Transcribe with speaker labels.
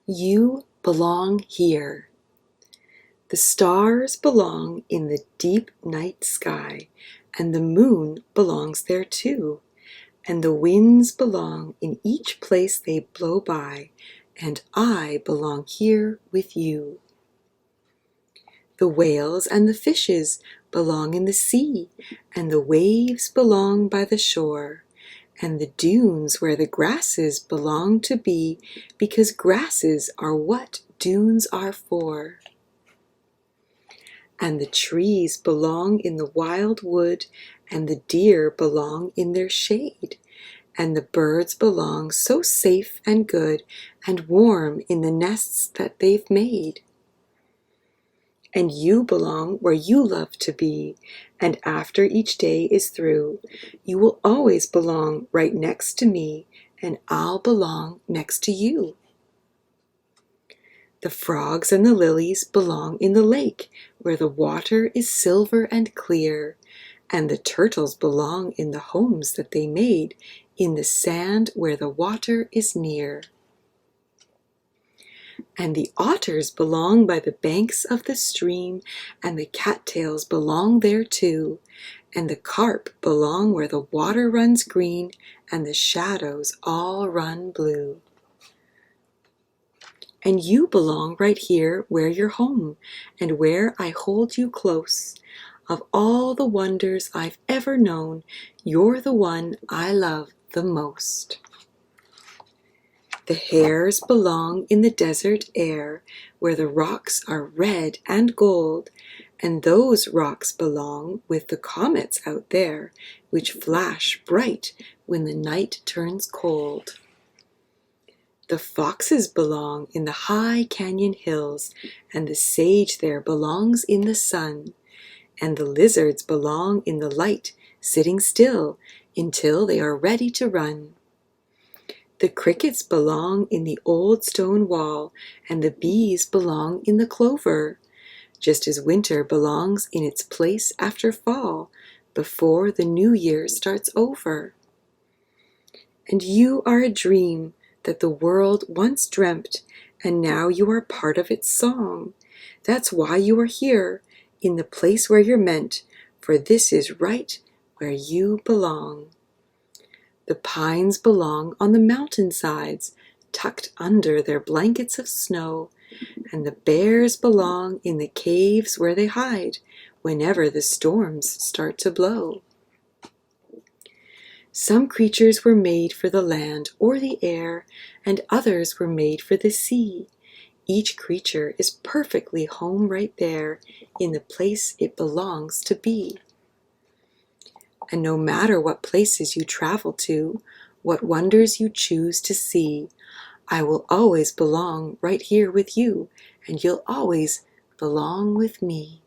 Speaker 1: You belong here. The stars belong in the deep night sky, and the moon belongs there too, and the winds belong in each place they blow by, and I belong here with you. The whales and the fishes belong in the sea, and the waves belong by the shore, and the dunes where the grasses belong to be, because grasses are what dunes are for. And the trees belong in the wild wood, and the deer belong in their shade, and the birds belong so safe and good and warm in the nests that they've made. And you belong where you love to be, and after each day is through, you will always belong right next to me, and I'll belong next to you. The frogs and the lilies belong in the lake, where the water is silver and clear, and the turtles belong in the homes that they made, in the sand where the water is near. And the otters belong by the banks of the stream, and the cattails belong there too, and the carp belong where the water runs green, and the shadows all run blue. And you belong right here where you're home, and where I hold you close. Of all the wonders I've ever known, you're the one I love the most. The hares belong in the desert air, where the rocks are red and gold, and those rocks belong with the comets out there, which flash bright when the night turns cold. The foxes belong in the high canyon hills, and the sage there belongs in the sun, and the lizards belong in the light, sitting still until they are ready to run. The crickets belong in the old stone wall, and the bees belong in the clover, just as winter belongs in its place after fall, before the new year starts over. And you are a dream that the world once dreamt, and now you are part of its song. That's why you are here, in the place where you're meant, for this is right where you belong. The pines belong on the mountainsides, tucked under their blankets of snow, and the bears belong in the caves where they hide whenever the storms start to blow. Some creatures were made for the land or the air, and others were made for the sea. Each creature is perfectly home right there, in the place it belongs to be. And no matter what places you travel to, what wonders you choose to see, I will always belong right here with you, and you'll always belong with me.